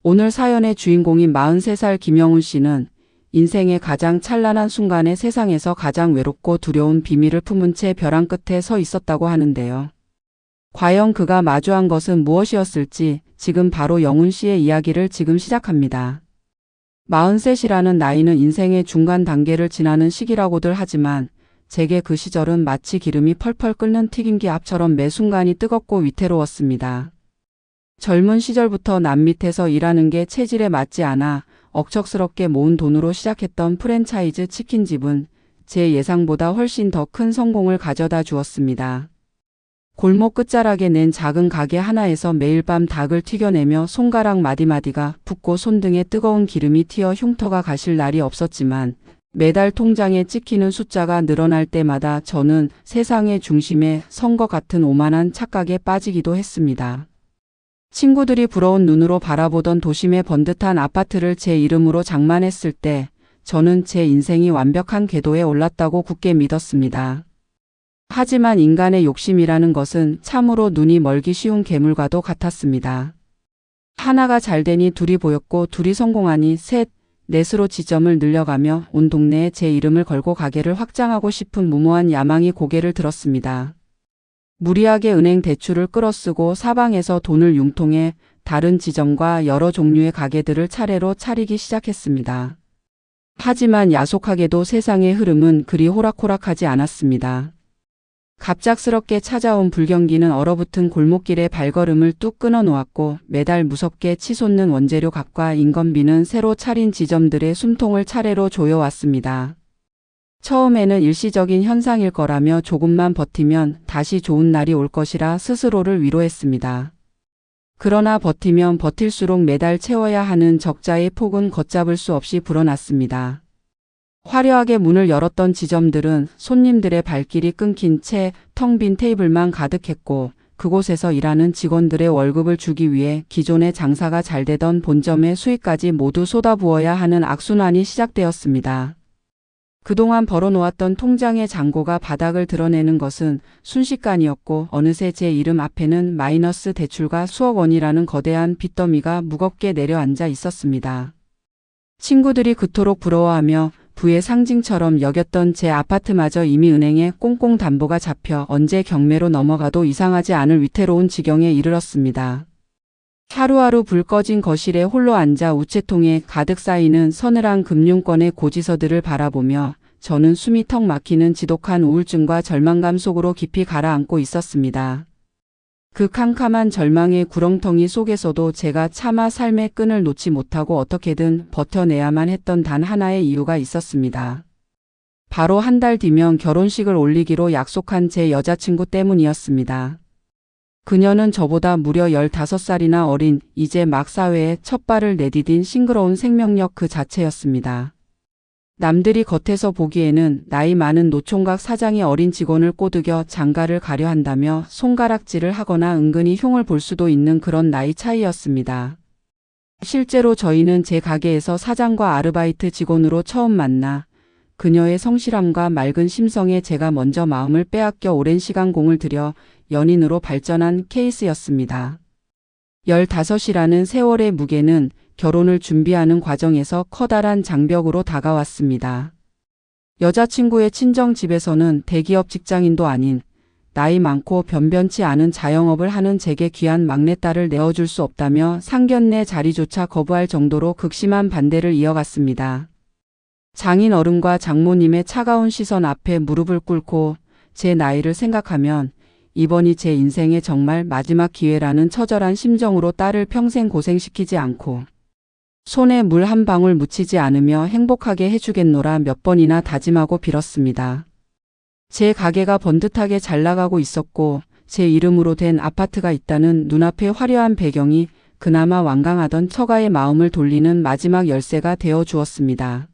오늘 사연의 주인공인 43살 김영훈 씨는 인생의 가장 찬란한 순간에 세상에서 가장 외롭고 두려운 비밀을 품은 채 벼랑 끝에 서 있었다고 하는데요. 과연 그가 마주한 것은 무엇이었을지 지금 바로 영훈 씨의 이야기를 지금 시작합니다. 43이라는 나이는 인생의 중간 단계를 지나는 시기라고들 하지만 제게 그 시절은 마치 기름이 펄펄 끓는 튀김기 앞처럼 매 순간이 뜨겁고 위태로웠습니다. 젊은 시절부터 남 밑에서 일하는 게 체질에 맞지 않아 억척스럽게 모은 돈으로 시작했던 프랜차이즈 치킨집은 제 예상보다 훨씬 더 큰 성공을 가져다 주었습니다. 골목 끝자락에 낸 작은 가게 하나에서 매일 밤 닭을 튀겨내며 손가락 마디마디가 붓고 손등에 뜨거운 기름이 튀어 흉터가 가실 날이 없었지만 매달 통장에 찍히는 숫자가 늘어날 때마다 저는 세상의 중심에 선 것 같은 오만한 착각에 빠지기도 했습니다. 친구들이 부러운 눈으로 바라보던 도심의 번듯한 아파트를 제 이름으로 장만했을 때 저는 제 인생이 완벽한 궤도에 올랐다고 굳게 믿었습니다. 하지만 인간의 욕심이라는 것은 참으로 눈이 멀기 쉬운 괴물과도 같았습니다. 하나가 잘 되니 둘이 보였고 둘이 성공하니 셋, 넷으로 지점을 늘려가며 온 동네에 제 이름을 걸고 가게를 확장하고 싶은 무모한 야망이 고개를 들었습니다. 무리하게 은행 대출을 끌어쓰고 사방에서 돈을 융통해 다른 지점과 여러 종류의 가게들을 차례로 차리기 시작했습니다. 하지만 야속하게도 세상의 흐름은 그리 호락호락하지 않았습니다. 갑작스럽게 찾아온 불경기는 얼어붙은 골목길의 발걸음을 뚝 끊어 놓았고 매달 무섭게 치솟는 원재료 값과 인건비는 새로 차린 지점들의 숨통을 차례로 조여왔습니다. 처음에는 일시적인 현상일 거라며 조금만 버티면 다시 좋은 날이 올 것이라 스스로를 위로했습니다. 그러나 버티면 버틸수록 매달 채워야 하는 적자의 폭은 걷잡을 수 없이 불어났습니다. 화려하게 문을 열었던 지점들은 손님들의 발길이 끊긴 채 텅 빈 테이블만 가득했고 그곳에서 일하는 직원들의 월급을 주기 위해 기존의 장사가 잘 되던 본점의 수익까지 모두 쏟아부어야 하는 악순환이 시작되었습니다. 그동안 벌어놓았던 통장의 잔고가 바닥을 드러내는 것은 순식간이었고 어느새 제 이름 앞에는 마이너스 대출과 수억 원이라는 거대한 빚더미가 무겁게 내려앉아 있었습니다. 친구들이 그토록 부러워하며 부의 상징처럼 여겼던 제 아파트마저 이미 은행에 꽁꽁 담보가 잡혀 언제 경매로 넘어가도 이상하지 않을 위태로운 지경에 이르렀습니다. 하루하루 불 꺼진 거실에 홀로 앉아 우체통에 가득 쌓이는 서늘한 금융권의 고지서들을 바라보며 저는 숨이 턱 막히는 지독한 우울증과 절망감 속으로 깊이 가라앉고 있었습니다. 그 캄캄한 절망의 구렁텅이 속에서도 제가 차마 삶의 끈을 놓지 못하고 어떻게든 버텨내야만 했던 단 하나의 이유가 있었습니다. 바로 한 달 뒤면 결혼식을 올리기로 약속한 제 여자친구 때문이었습니다. 그녀는 저보다 무려 15살이나 어린 이제 막 사회에 첫 발을 내디딘 싱그러운 생명력 그 자체였습니다. 남들이 겉에서 보기에는 나이 많은 노총각 사장이 어린 직원을 꼬드겨 장가를 가려 한다며 손가락질을 하거나 은근히 흉을 볼 수도 있는 그런 나이 차이였습니다. 실제로 저희는 제 가게에서 사장과 아르바이트 직원으로 처음 만나 그녀의 성실함과 맑은 심성에 제가 먼저 마음을 빼앗겨 오랜 시간 공을 들여 연인으로 발전한 케이스였습니다. 15이라는 세월의 무게는 결혼을 준비하는 과정에서 커다란 장벽으로 다가왔습니다. 여자친구의 친정집에서는 대기업 직장인도 아닌 나이 많고 변변치 않은 자영업을 하는 제게 귀한 막내딸을 내어줄 수 없다며 상견례 자리조차 거부할 정도로 극심한 반대를 이어갔습니다. 장인 어른과 장모님의 차가운 시선 앞에 무릎을 꿇고 제 나이를 생각하면 이번이 제 인생의 정말 마지막 기회라는 처절한 심정으로 딸을 평생 고생시키지 않고 손에 물 한 방울 묻히지 않으며 행복하게 해주겠노라 몇 번이나 다짐하고 빌었습니다. 제 가게가 번듯하게 잘 나가고 있었고 제 이름으로 된 아파트가 있다는 눈앞의 화려한 배경이 그나마 완강하던 처가의 마음을 돌리는 마지막 열쇠가 되어 주었습니다.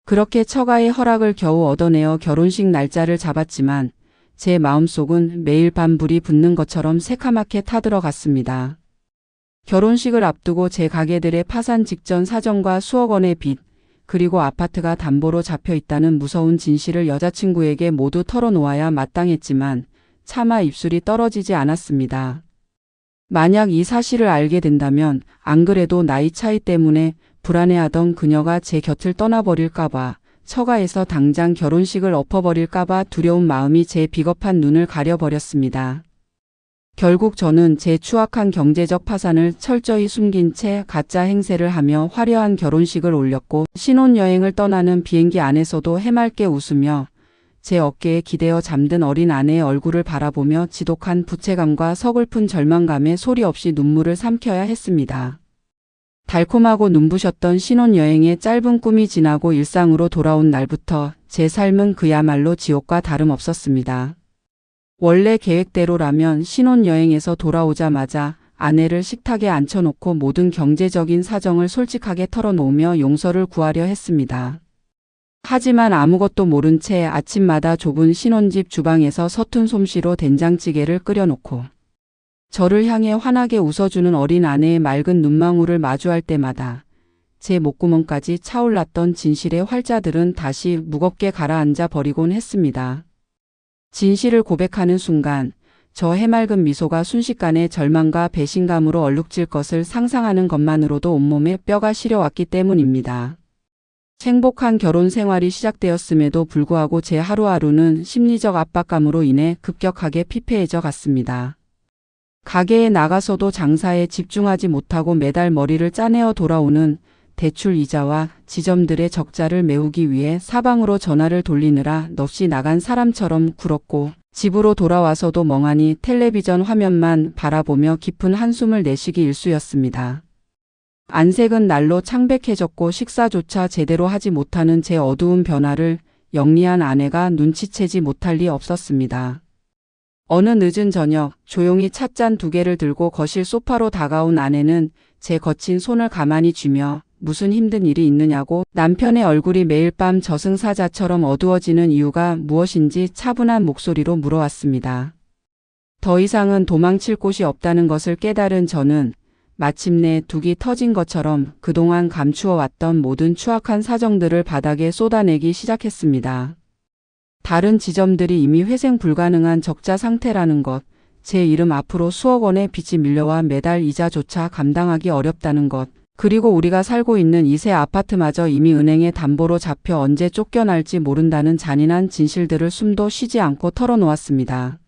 그렇게 처가의 허락을 겨우 얻어내어 결혼식 날짜를 잡았지만 제 마음속은 매일 밤 불이 붙는 것처럼 새카맣게 타들어갔습니다. 결혼식을 앞두고 제 가게들의 파산 직전 사정과 수억 원의 빚, 그리고 아파트가 담보로 잡혀 있다는 무서운 진실을 여자친구에게 모두 털어놓아야 마땅했지만 차마 입술이 떨어지지 않았습니다. 만약 이 사실을 알게 된다면 안 그래도 나이 차이 때문에 불안해하던 그녀가 제 곁을 떠나버릴까봐, 처가에서 당장 결혼식을 엎어버릴까봐 두려운 마음이 제 비겁한 눈을 가려버렸습니다. 결국 저는 제 추악한 경제적 파산을 철저히 숨긴 채 가짜 행세를 하며 화려한 결혼식을 올렸고, 신혼여행을 떠나는 비행기 안에서도 해맑게 웃으며 제 어깨에 기대어 잠든 어린 아내의 얼굴을 바라보며 지독한 부채감과 서글픈 절망감에 소리 없이 눈물을 삼켜야 했습니다. 달콤하고 눈부셨던 신혼여행의 짧은 꿈이 지나고 일상으로 돌아온 날부터 제 삶은 그야말로 지옥과 다름없었습니다. 원래 계획대로라면 신혼여행에서 돌아오자마자 아내를 식탁에 앉혀놓고 모든 경제적인 사정을 솔직하게 털어놓으며 용서를 구하려 했습니다. 하지만 아무것도 모른 채 아침마다 좁은 신혼집 주방에서 서툰 솜씨로 된장찌개를 끓여놓고 저를 향해 환하게 웃어주는 어린 아내의 맑은 눈망울을 마주할 때마다 제 목구멍까지 차올랐던 진실의 활자들은 다시 무겁게 가라앉아 버리곤 했습니다. 진실을 고백하는 순간 저 해맑은 미소가 순식간에 절망과 배신감으로 얼룩질 것을 상상하는 것만으로도 온몸에 뼈가 시려왔기 때문입니다. 행복한 결혼 생활이 시작되었음에도 불구하고 제 하루하루는 심리적 압박감으로 인해 급격하게 피폐해져 갔습니다. 가게에 나가서도 장사에 집중하지 못하고 매달 머리를 짜내어 돌아오는 대출 이자와 지점들의 적자를 메우기 위해 사방으로 전화를 돌리느라 넋이 나간 사람처럼 굴었고, 집으로 돌아와서도 멍하니 텔레비전 화면만 바라보며 깊은 한숨을 내쉬기 일쑤였습니다. 안색은 날로 창백해졌고 식사조차 제대로 하지 못하는 제 어두운 변화를 영리한 아내가 눈치채지 못할 리 없었습니다. 어느 늦은 저녁 조용히 찻잔 2개를 들고 거실 소파로 다가온 아내는 제 거친 손을 가만히 쥐며 무슨 힘든 일이 있느냐고, 남편의 얼굴이 매일 밤 저승사자처럼 어두워지는 이유가 무엇인지 차분한 목소리로 물어왔습니다. 더 이상은 도망칠 곳이 없다는 것을 깨달은 저는 마침내 둑이 터진 것처럼 그동안 감추어왔던 모든 추악한 사정들을 바닥에 쏟아내기 시작했습니다. 다른 지점들이 이미 회생 불가능한 적자 상태라는 것, 제 이름 앞으로 수억 원의 빚이 밀려와 매달 이자조차 감당하기 어렵다는 것, 그리고 우리가 살고 있는 2세 아파트마저 이미 은행의 담보로 잡혀 언제 쫓겨날지 모른다는 잔인한 진실들을 숨도 쉬지 않고 털어놓았습니다.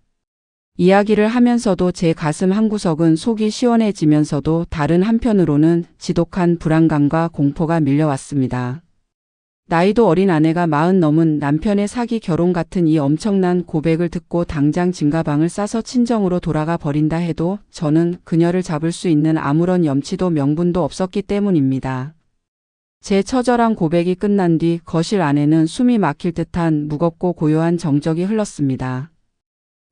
이야기를 하면서도 제 가슴 한구석은 속이 시원해지면서도 다른 한편으로는 지독한 불안감과 공포가 밀려왔습니다. 나이도 어린 아내가 40 넘은 남편의 사기 결혼 같은 이 엄청난 고백을 듣고 당장 짐가방을 싸서 친정으로 돌아가 버린다 해도 저는 그녀를 잡을 수 있는 아무런 염치도 명분도 없었기 때문입니다. 제 처절한 고백이 끝난 뒤 거실 안에는 숨이 막힐 듯한 무겁고 고요한 정적이 흘렀습니다.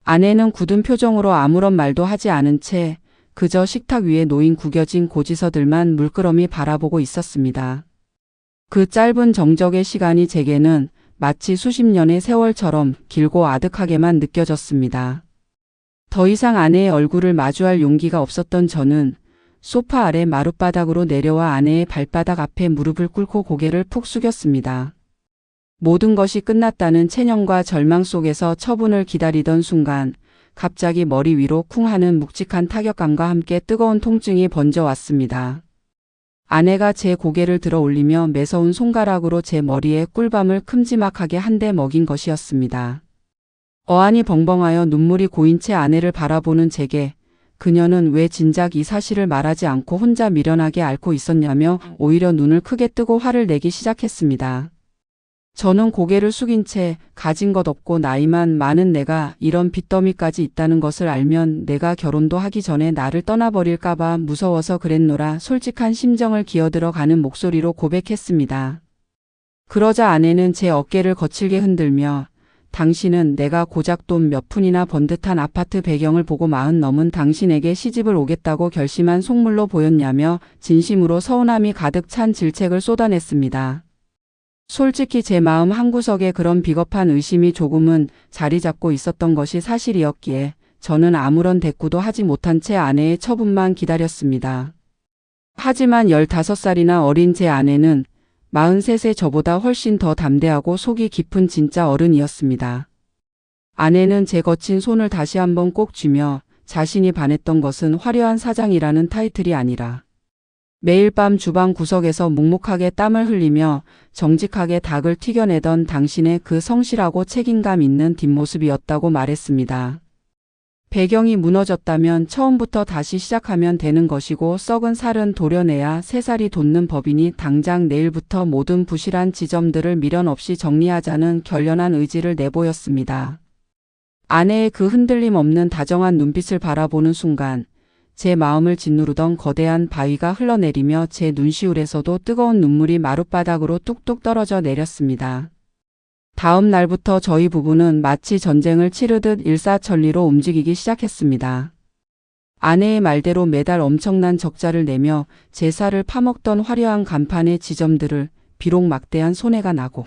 아내는 굳은 표정으로 아무런 말도 하지 않은 채 그저 식탁 위에 놓인 구겨진 고지서들만 물끄러미 바라보고 있었습니다. 그 짧은 정적의 시간이 제게는 마치 수십 년의 세월처럼 길고 아득하게만 느껴졌습니다. 더 이상 아내의 얼굴을 마주할 용기가 없었던 저는 소파 아래 마룻바닥으로 내려와 아내의 발바닥 앞에 무릎을 꿇고 고개를 푹 숙였습니다. 모든 것이 끝났다는 체념과 절망 속에서 처분을 기다리던 순간 갑자기 머리 위로 쿵 하는 묵직한 타격감과 함께 뜨거운 통증이 번져왔습니다. 아내가 제 고개를 들어 올리며 매서운 손가락으로 제 머리에 꿀밤을 큼지막하게 한 대 먹인 것이었습니다. 어안이 벙벙하여 눈물이 고인 채 아내를 바라보는 제게 그녀는 왜 진작 이 사실을 말하지 않고 혼자 미련하게 앓고 있었냐며 오히려 눈을 크게 뜨고 화를 내기 시작했습니다. 저는 고개를 숙인 채 가진 것 없고 나이만 많은 내가 이런 빚더미까지 있다는 것을 알면 내가 결혼도 하기 전에 나를 떠나버릴까봐 무서워서 그랬노라 솔직한 심정을 기어들어 가는 목소리로 고백했습니다. 그러자 아내는 제 어깨를 거칠게 흔들며 당신은 내가 고작 돈 몇 푼이나 번 듯한 아파트 배경을 보고 40 넘은 당신에게 시집을 오겠다고 결심한 속물로 보였냐며 진심으로 서운함이 가득 찬 질책을 쏟아냈습니다. 솔직히 제 마음 한구석에 그런 비겁한 의심이 조금은 자리 잡고 있었던 것이 사실이었기에 저는 아무런 대꾸도 하지 못한 채 아내의 처분만 기다렸습니다. 하지만 15살이나 어린 제 아내는 43세 저보다 훨씬 더 담대하고 속이 깊은 진짜 어른이었습니다. 아내는 제 거친 손을 다시 한번 꼭 쥐며 자신이 반했던 것은 화려한 사장이라는 타이틀이 아니라 매일 밤 주방 구석에서 묵묵하게 땀을 흘리며 정직하게 닭을 튀겨내던 당신의 그 성실하고 책임감 있는 뒷모습이었다고 말했습니다. 배경이 무너졌다면 처음부터 다시 시작하면 되는 것이고 썩은 살은 도려내야 새살이 돋는 법이니 당장 내일부터 모든 부실한 지점들을 미련 없이 정리하자는 결연한 의지를 내보였습니다. 아내의 그 흔들림 없는 다정한 눈빛을 바라보는 순간 제 마음을 짓누르던 거대한 바위가 흘러내리며 제 눈시울에서도 뜨거운 눈물이 마룻바닥으로 뚝뚝 떨어져 내렸습니다. 다음 날부터 저희 부부는 마치 전쟁을 치르듯 일사천리로 움직이기 시작했습니다. 아내의 말대로 매달 엄청난 적자를 내며 제 살을 파먹던 화려한 간판의 지점들을 비록 막대한 손해가 나고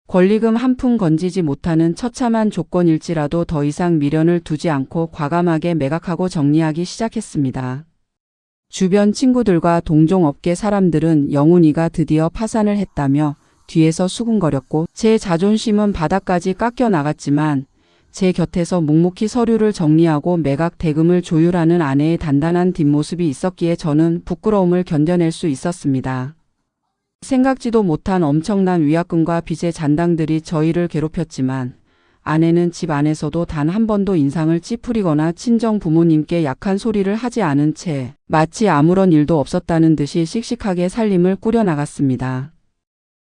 권리금 한 푼 건지지 못하는 처참한 조건일지라도 더 이상 미련을 두지 않고 과감하게 매각하고 정리하기 시작했습니다. 주변 친구들과 동종업계 사람들은 영훈이가 드디어 파산을 했다며 뒤에서 수군거렸고 제 자존심은 바닥까지 깎여 나갔지만 제 곁에서 묵묵히 서류를 정리하고 매각 대금을 조율하는 아내의 단단한 뒷모습이 있었기에 저는 부끄러움을 견뎌낼 수 있었습니다. 생각지도 못한 엄청난 위약금과 빚의 잔당들이 저희를 괴롭혔지만 아내는 집 안에서도 단 한 번도 인상을 찌푸리거나 친정 부모님께 약한 소리를 하지 않은 채 마치 아무런 일도 없었다는 듯이 씩씩하게 살림을 꾸려나갔습니다.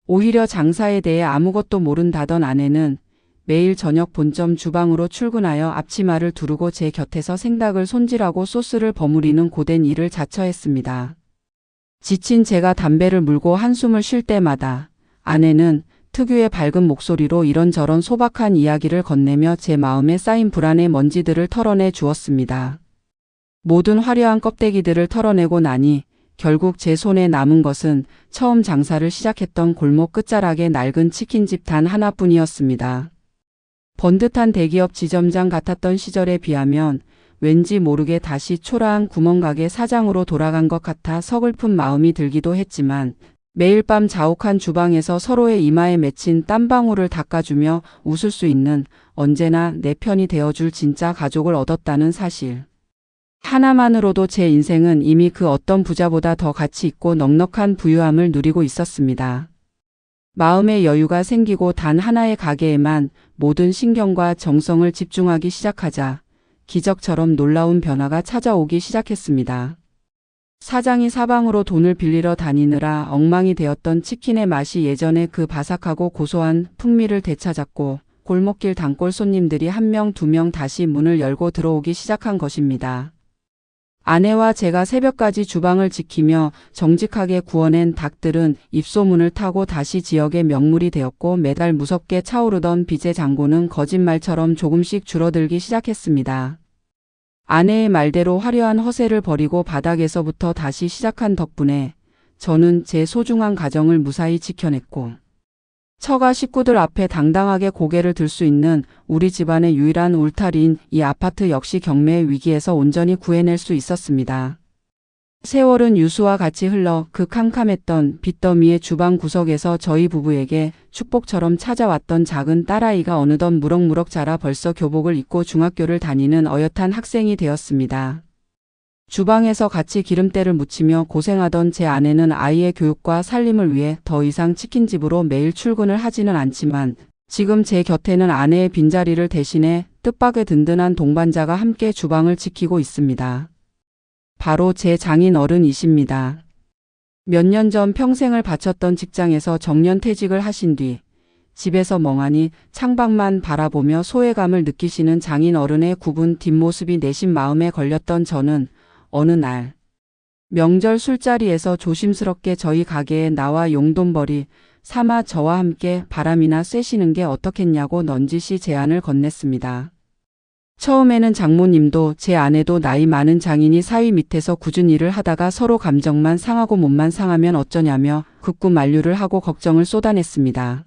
오히려 장사에 대해 아무것도 모른다던 아내는 매일 저녁 본점 주방으로 출근하여 앞치마를 두르고 제 곁에서 생닭을 손질하고 소스를 버무리는 고된 일을 자처했습니다. 지친 제가 담배를 물고 한숨을 쉴 때마다 아내는 특유의 밝은 목소리로 이런저런 소박한 이야기를 건네며 제 마음에 쌓인 불안의 먼지들을 털어내 주었습니다. 모든 화려한 껍데기들을 털어내고 나니 결국 제 손에 남은 것은 처음 장사를 시작했던 골목 끝자락의 낡은 치킨집 단 하나뿐이었습니다. 번듯한 대기업 지점장 같았던 시절에 비하면 왠지 모르게 다시 초라한 구멍가게 사장으로 돌아간 것 같아 서글픈 마음이 들기도 했지만 매일 밤 자욱한 주방에서 서로의 이마에 맺힌 땀방울을 닦아주며 웃을 수 있는 언제나 내 편이 되어줄 진짜 가족을 얻었다는 사실. 하나만으로도 제 인생은 이미 그 어떤 부자보다 더 가치 있고 넉넉한 부유함을 누리고 있었습니다. 마음의 여유가 생기고 단 하나의 가게에만 모든 신경과 정성을 집중하기 시작하자 기적처럼 놀라운 변화가 찾아오기 시작했습니다. 사장이 사방으로 돈을 빌리러 다니느라 엉망이 되었던 치킨의 맛이 예전의 그 바삭하고 고소한 풍미를 되찾았고 골목길 단골 손님들이 한 명, 두 명 다시 문을 열고 들어오기 시작한 것입니다. 아내와 제가 새벽까지 주방을 지키며 정직하게 구워낸 닭들은 입소문을 타고 다시 지역의 명물이 되었고 매달 무섭게 차오르던 빚의 잔고는 거짓말처럼 조금씩 줄어들기 시작했습니다. 아내의 말대로 화려한 허세를 버리고 바닥에서부터 다시 시작한 덕분에 저는 제 소중한 가정을 무사히 지켜냈고 처가 식구들 앞에 당당하게 고개를 들 수 있는 우리 집안의 유일한 울타리인 이 아파트 역시 경매의 위기에서 온전히 구해낼 수 있었습니다. 세월은 유수와 같이 흘러 그 캄캄했던 빚더미의 주방 구석에서 저희 부부에게 축복처럼 찾아왔던 작은 딸아이가 어느덧 무럭무럭 자라 벌써 교복을 입고 중학교를 다니는 어엿한 학생이 되었습니다. 주방에서 같이 기름때를 묻히며 고생하던 제 아내는 아이의 교육과 살림을 위해 더 이상 치킨집으로 매일 출근을 하지는 않지만 지금 제 곁에는 아내의 빈자리를 대신해 뜻밖의 든든한 동반자가 함께 주방을 지키고 있습니다. 바로 제 장인 어른이십니다. 몇 년 전 평생을 바쳤던 직장에서 정년퇴직을 하신 뒤 집에서 멍하니 창밖만 바라보며 소외감을 느끼시는 장인 어른의 굽은 뒷모습이 내심 마음에 걸렸던 저는 어느 날 명절 술자리에서 조심스럽게 저희 가게에 나와 용돈벌이 삼아 저와 함께 바람이나 쐬시는 게 어떻겠냐고 넌지시 제안을 건넸습니다. 처음에는 장모님도 제 아내도 나이 많은 장인이 사위 밑에서 굳은 일을 하다가 서로 감정만 상하고 몸만 상하면 어쩌냐며 극구 만류를 하고 걱정을 쏟아냈습니다.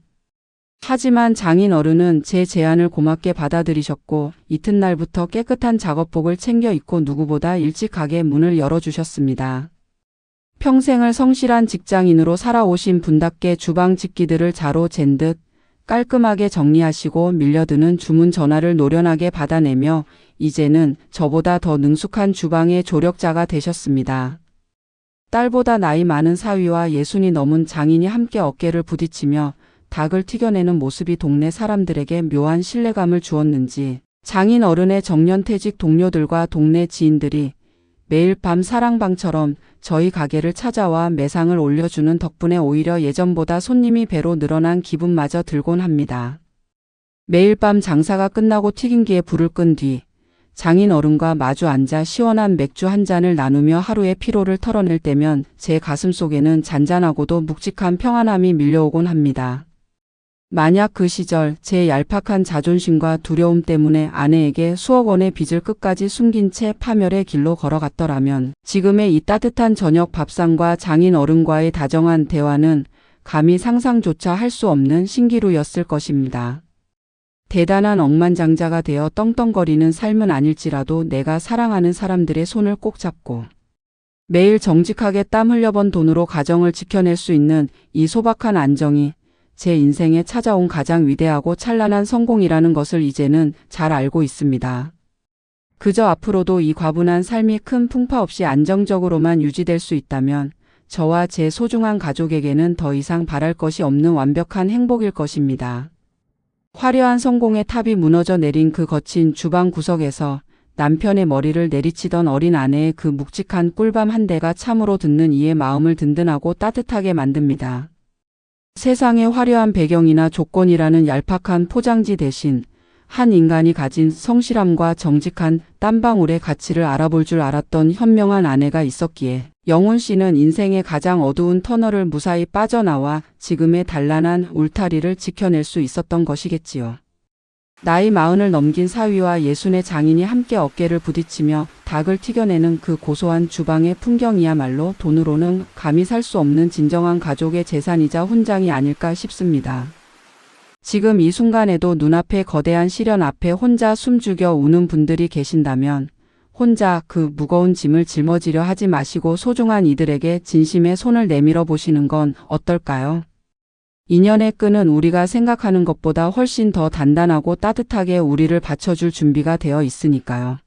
하지만 장인 어른은 제 제안을 고맙게 받아들이셨고 이튿날부터 깨끗한 작업복을 챙겨 입고 누구보다 일찍 가게 문을 열어주셨습니다. 평생을 성실한 직장인으로 살아오신 분답게 주방 집기들을 자로 잰 듯 깔끔하게 정리하시고 밀려드는 주문 전화를 노련하게 받아내며 이제는 저보다 더 능숙한 주방의 조력자가 되셨습니다. 딸보다 나이 많은 사위와 60이 넘은 장인이 함께 어깨를 부딪히며 닭을 튀겨내는 모습이 동네 사람들에게 묘한 신뢰감을 주었는지 장인 어른의 정년퇴직 동료들과 동네 지인들이 매일 밤 사랑방처럼 저희 가게를 찾아와 매상을 올려주는 덕분에 오히려 예전보다 손님이 배로 늘어난 기분마저 들곤 합니다. 매일 밤 장사가 끝나고 튀김기에 불을 끈 뒤 장인 어른과 마주 앉아 시원한 맥주 한 잔을 나누며 하루의 피로를 털어낼 때면 제 가슴속에는 잔잔하고도 묵직한 평안함이 밀려오곤 합니다. 만약 그 시절 제 얄팍한 자존심과 두려움 때문에 아내에게 수억 원의 빚을 끝까지 숨긴 채 파멸의 길로 걸어갔더라면 지금의 이 따뜻한 저녁 밥상과 장인 어른과의 다정한 대화는 감히 상상조차 할 수 없는 신기루였을 것입니다. 대단한 억만장자가 되어 떵떵거리는 삶은 아닐지라도 내가 사랑하는 사람들의 손을 꼭 잡고 매일 정직하게 땀 흘려번 돈으로 가정을 지켜낼 수 있는 이 소박한 안정이 제 인생에 찾아온 가장 위대하고 찬란한 성공이라는 것을 이제는 잘 알고 있습니다. 그저 앞으로도 이 과분한 삶이 큰 풍파 없이 안정적으로만 유지될 수 있다면 저와 제 소중한 가족에게는 더 이상 바랄 것이 없는 완벽한 행복일 것입니다. 화려한 성공의 탑이 무너져 내린 그 거친 주방 구석에서 남편의 머리를 내리치던 어린 아내의 그 묵직한 꿀밤 한 대가 참으로 듣는 이의 마음을 든든하고 따뜻하게 만듭니다. 세상의 화려한 배경이나 조건이라는 얄팍한 포장지 대신 한 인간이 가진 성실함과 정직한 땀방울의 가치를 알아볼 줄 알았던 현명한 아내가 있었기에 영훈 씨는 인생의 가장 어두운 터널을 무사히 빠져나와 지금의 단란한 울타리를 지켜낼 수 있었던 것이겠지요. 나이 40을 넘긴 사위와 60의 장인이 함께 어깨를 부딪히며 닭을 튀겨내는 그 고소한 주방의 풍경이야말로 돈으로는 감히 살 수 없는 진정한 가족의 재산이자 훈장이 아닐까 싶습니다. 지금 이 순간에도 눈앞의 거대한 시련 앞에 혼자 숨죽여 우는 분들이 계신다면 혼자 그 무거운 짐을 짊어지려 하지 마시고 소중한 이들에게 진심의 손을 내밀어 보시는 건 어떨까요? 인연의 끈은 우리가 생각하는 것보다 훨씬 더 단단하고 따뜻하게 우리를 받쳐줄 준비가 되어 있으니까요.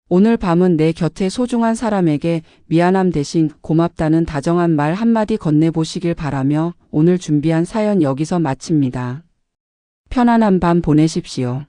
오늘 밤은 내 곁에 소중한 사람에게 미안함 대신 고맙다는 다정한 말 한마디 건네보시길 바라며 오늘 준비한 사연 여기서 마칩니다. 편안한 밤 보내십시오.